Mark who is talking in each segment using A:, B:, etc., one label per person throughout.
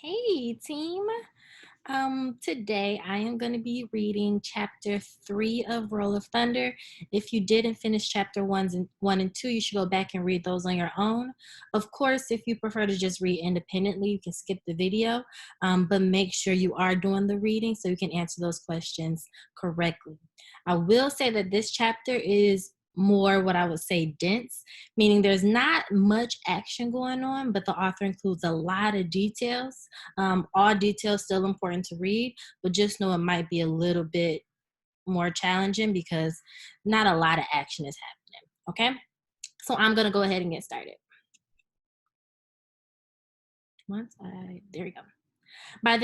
A: Hey team. Today I am going to be reading chapter 3 of Roll of Thunder. If you didn't finish chapter 1 and 2, you should go back and read those on your own. Of course, if you prefer to just read independently, you can skip the video, but make sure you are doing the reading so you can answer those questions correctly. I will say that this chapter is more what I would say dense, meaning there's not much action going on, but the author includes a lot of details. All details still important to read, but just know it might be a little bit more challenging because not a lot of action is happening. Okay, so I'm gonna go ahead and get started. There we go. By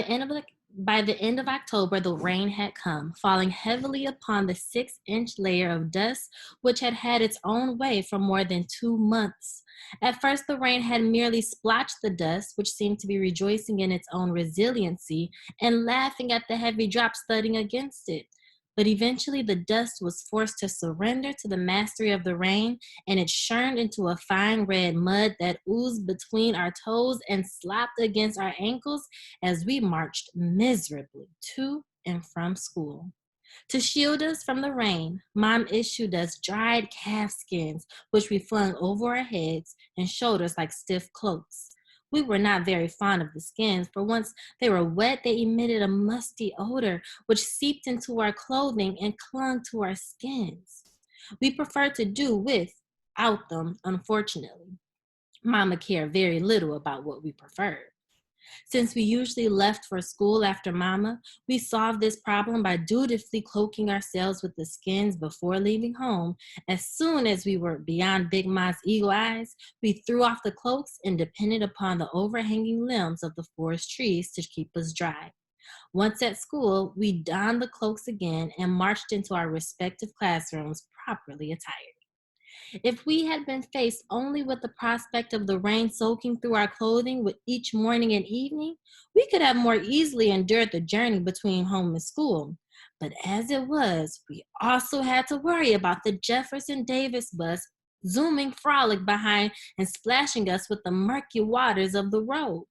A: the end of October, the rain had come, falling heavily upon the 6-inch layer of dust, which had had its own way for more than 2 months. At first, the rain had merely splotched the dust, which seemed to be rejoicing in its own resiliency and laughing at the heavy drops thudding against it. But eventually, the dust was forced to surrender to the mastery of the rain, and it churned into a fine red mud that oozed between our toes and slopped against our ankles as we marched miserably to and from school. To shield us from the rain, Mom issued us dried calf skins, which we flung over our heads and shoulders like stiff cloaks. We were not very fond of the skins, for once they were wet, they emitted a musty odor, which seeped into our clothing and clung to our skins. We preferred to do without them, unfortunately. Mama cared very little about what we preferred. Since we usually left for school after Mama, we solved this problem by dutifully cloaking ourselves with the skins before leaving home. As soon as we were beyond Big Ma's eagle eyes, we threw off the cloaks and depended upon the overhanging limbs of the forest trees to keep us dry. Once at school, we donned the cloaks again and marched into our respective classrooms properly attired. If we had been faced only with the prospect of the rain soaking through our clothing with each morning and evening, we could have more easily endured the journey between home and school. But as it was, we also had to worry about the Jefferson Davis bus zooming frolic behind and splashing us with the murky waters of the road.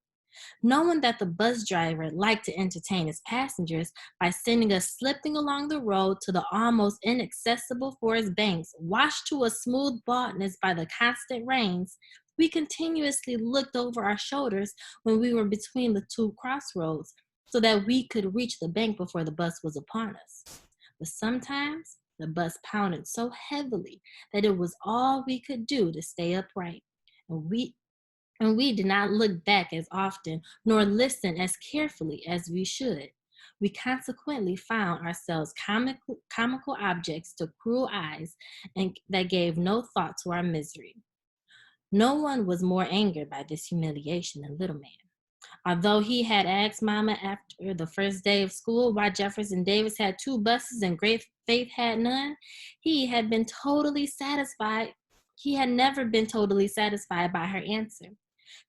A: Knowing that the bus driver liked to entertain his passengers by sending us slipping along the road to the almost inaccessible forest banks, washed to a smooth baldness by the constant rains, we continuously looked over our shoulders when we were between the two crossroads so that we could reach the bank before the bus was upon us. But sometimes the bus pounded so heavily that it was all we could do to stay upright. And we did not look back as often nor listen as carefully as we should. We consequently found ourselves comical objects to cruel eyes and that gave no thought to our misery. No one was more angered by this humiliation than Little Man. Although he had asked Mama after the first day of school why Jefferson Davis had two buses and Great Faith had none, he had been totally satisfied. He had never been totally satisfied by her answer.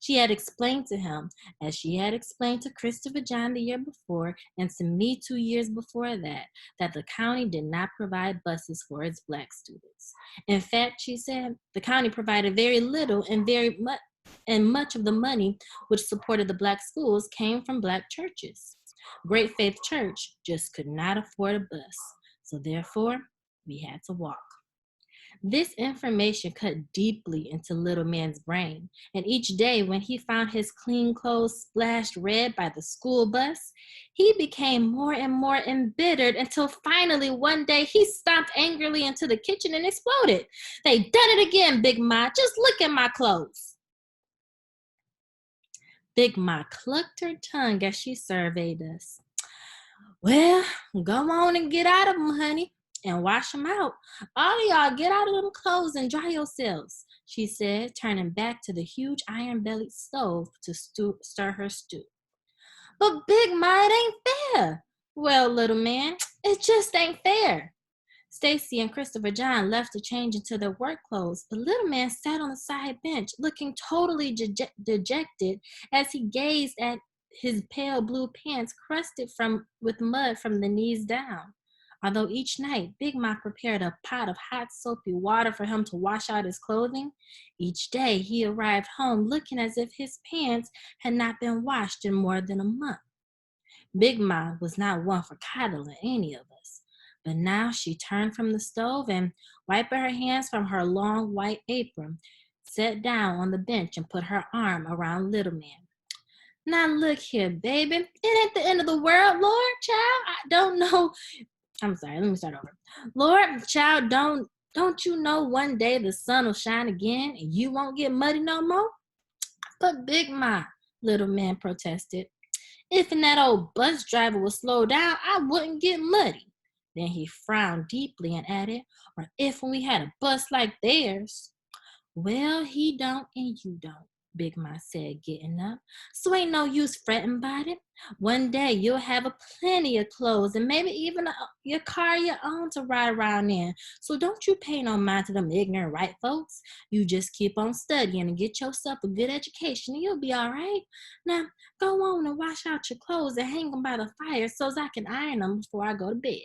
A: She had explained to him, as she had explained to Christopher John the year before and to me 2 years before that the county did not provide buses for its Black students. In fact, she said, the county provided very little and much of the money which supported the Black schools came from Black churches. Great Faith Church just could not afford a bus, so therefore we had to walk. This information cut deeply into Little Man's brain, and each day when he found his clean clothes splashed red by the school bus, he became more and more embittered until finally one day he stomped angrily into the kitchen and exploded. "They done it again, Big Ma. Just look at my clothes." Big Ma clucked her tongue as she surveyed us. "Well, go on and get out of them, honey, and wash them out. All of y'all get out of them clothes and dry yourselves," she said, turning back to the huge iron-bellied stove to stir her stew. "But Big Ma, it ain't fair." "Well, Little Man, it just ain't fair." Stacy and Christopher John left to change into their work clothes, but Little Man sat on the side bench, looking totally dejected as he gazed at his pale blue pants crusted with mud from the knees down. Although each night Big Ma prepared a pot of hot soapy water for him to wash out his clothing, each day he arrived home looking as if his pants had not been washed in more than a month. Big Ma was not one for coddling any of us, but now she turned from the stove and, wiping her hands from her long white apron, sat down on the bench and put her arm around Little Man. Now look here, baby. It ain't the end of the world, Lord, child. I don't know. I'm sorry, let me start over. Lord, child, don't you know one day the sun will shine again and you won't get muddy no more? But Big Ma, Little Man protested, if that old bus driver would slow down, I wouldn't get muddy. Then he frowned deeply and added, or if we had a bus like theirs. Well, he don't and you don't, Big Ma said, getting up. So ain't no use fretting about it. One day you'll have a plenty of clothes and maybe even your car of your own to ride around in. So don't you pay no mind to them ignorant white folks. You just keep on studying and get yourself a good education and you'll be all right. Now, go on and wash out your clothes and hang them by the fire so I can iron them before I go to bed.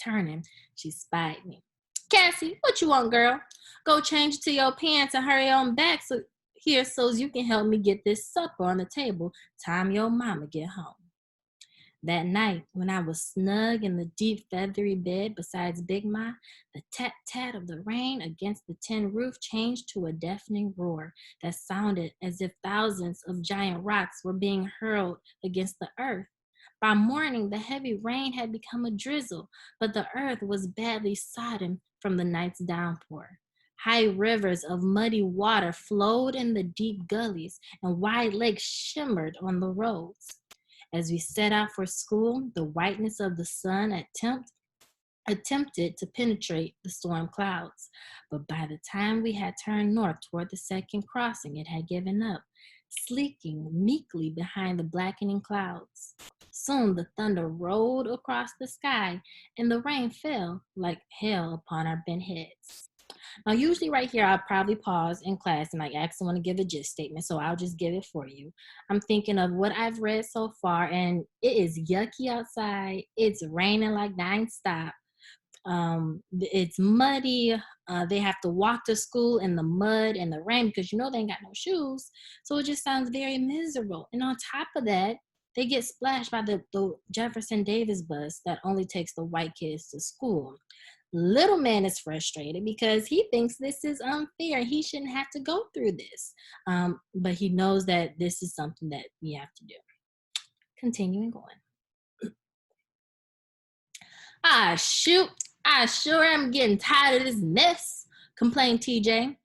A: Turning, she spied me. Cassie, what you want, girl? Go change into your pants and hurry on back so you can help me get this supper on the table time your mama get home. That night, when I was snug in the deep feathery bed beside Big Ma, the tat-tat of the rain against the tin roof changed to a deafening roar that sounded as if thousands of giant rocks were being hurled against the earth. By morning, the heavy rain had become a drizzle, but the earth was badly sodden from the night's downpour. High rivers of muddy water flowed in the deep gullies, and wide lakes shimmered on the roads. As we set out for school, the whiteness of the sun attempted to penetrate the storm clouds, but by the time we had turned north toward the second crossing, it had given up, sleeking meekly behind the blackening clouds. Soon the thunder rolled across the sky, and the rain fell like hail upon our bent heads. Now, usually right here, I'll probably pause in class and ask someone to give a gist statement, so I'll just give it for you. I'm thinking of what I've read so far, and it is yucky outside. It's raining like nonstop. It's muddy. They have to walk to school in the mud and the rain because they ain't got no shoes. So it just sounds very miserable. And on top of that, they get splashed by the Jefferson Davis bus that only takes the white kids to school. Little Man is frustrated because he thinks this is unfair. He shouldn't have to go through this. But he knows that this is something that we have to do. Continuing on. Shoot. I sure am getting tired of this mess, complained TJ.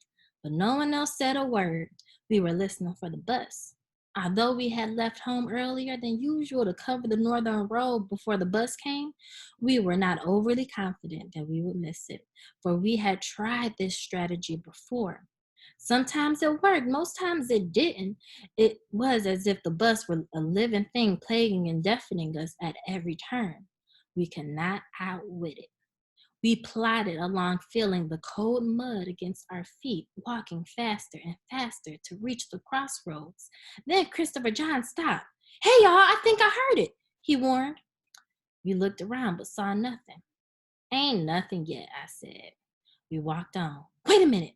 A: But no one else said a word. We were listening for the bus. Although we had left home earlier than usual to cover the northern road before the bus came, we were not overly confident that we would miss it, for we had tried this strategy before. Sometimes it worked, most times it didn't. It was as if the bus were a living thing plaguing and deafening us at every turn. We could not outwit it. We plodded along, feeling the cold mud against our feet, walking faster and faster to reach the crossroads. Then Christopher John stopped. Hey, y'all, I think I heard it, he warned. We looked around but saw nothing. Ain't nothing yet, I said. We walked on. Wait a minute,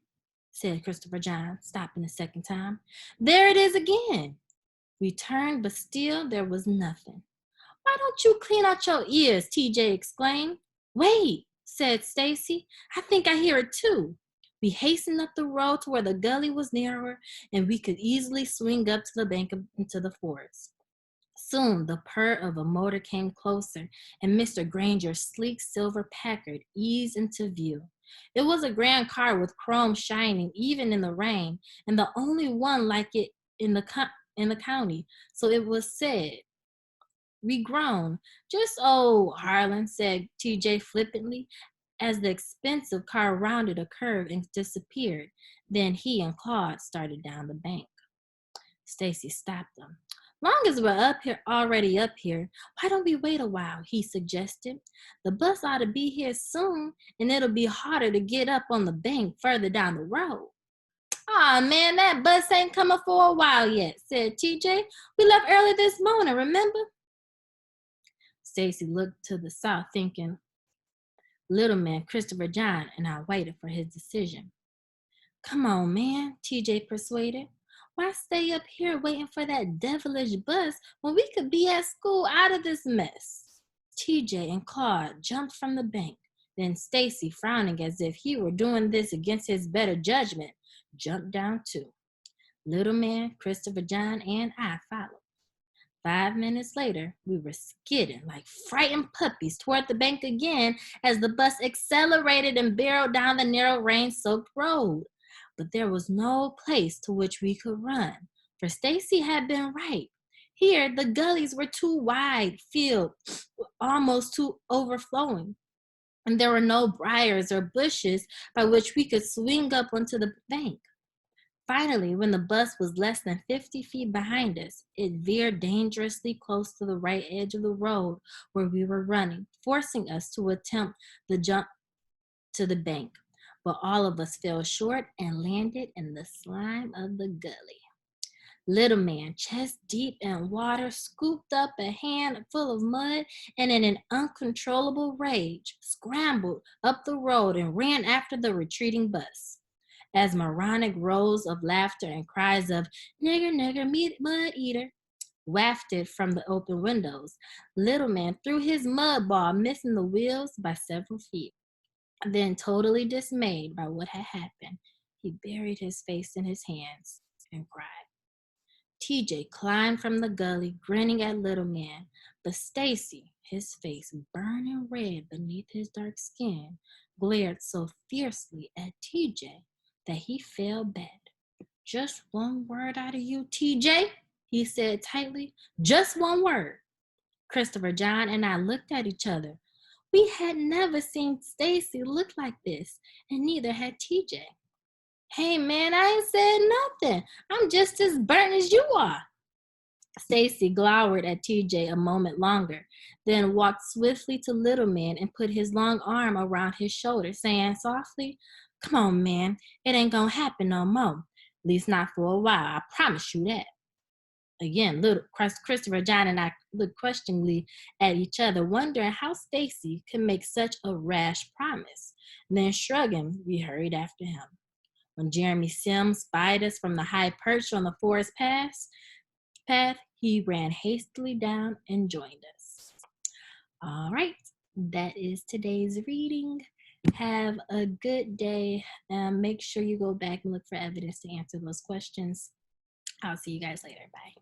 A: said Christopher John, stopping the second time. There it is again. We turned, but still there was nothing. Why don't you clean out your ears, TJ exclaimed. Wait, said Stacy. I think I hear it too. We hastened up the road to where the gully was narrower and we could easily swing up to the bank into the forest. Soon the purr of a motor came closer and Mr. Granger's sleek silver Packard eased into view. It was a grand car with chrome shining even in the rain and the only one like it in the county, so it was said. We groaned. Just old Harlan, said TJ flippantly, as the expensive car rounded a curve and disappeared. Then he and Claude started down the bank. Stacy stopped them. Long as we're already up here, why don't we wait a while, he suggested. The bus ought to be here soon, and it'll be harder to get up on the bank further down the road. Aw, man, that bus ain't coming for a while yet, said TJ. We left early this morning, remember? Stacy looked to the south, thinking, little man Christopher John, and I waited for his decision. Come on, man, TJ persuaded. Why stay up here waiting for that devilish bus when we could be at school out of this mess? TJ and Claude jumped from the bank. Then Stacy, frowning as if he were doing this against his better judgment, jumped down too. Little man, Christopher John, and I followed. 5 minutes later, we were skidding like frightened puppies toward the bank again as the bus accelerated and barreled down the narrow rain-soaked road. But there was no place to which we could run, for Stacy had been right. Here, the gullies were too wide, filled, almost too overflowing, and there were no briars or bushes by which we could swing up onto the bank. Finally, when the bus was less than 50 feet behind us, it veered dangerously close to the right edge of the road where we were running, forcing us to attempt the jump to the bank. But all of us fell short and landed in the slime of the gully. Little man, chest deep in water, scooped up a handful of mud and in an uncontrollable rage, scrambled up the road and ran after the retreating bus. As moronic roars of laughter and cries of nigger, nigger, mud eater wafted from the open windows, little man threw his mud ball, missing the wheels by several feet. Then, totally dismayed by what had happened, he buried his face in his hands and cried. TJ climbed from the gully, grinning at little man, but Stacy, his face burning red beneath his dark skin, glared so fiercely at TJ that he fell back. Just one word out of you, TJ, he said tightly. Just one word. Christopher John and I looked at each other. We had never seen Stacy look like this, and neither had TJ. Hey, man, I ain't said nothing. I'm just as burnt as you are. Stacy glowered at TJ a moment longer, then walked swiftly to little man and put his long arm around his shoulder, saying softly, come on, man, it ain't gonna happen no more. At least not for a while, I promise you that. Again, little Christopher John and I looked questioningly at each other, wondering how Stacy could make such a rash promise. Then shrugging, we hurried after him. When Jeremy Sims spied us from the high perch on the forest path, he ran hastily down and joined us. All right, that is today's reading. Have a good day. Make sure you go back and look for evidence to answer those questions. I'll see you guys later. Bye.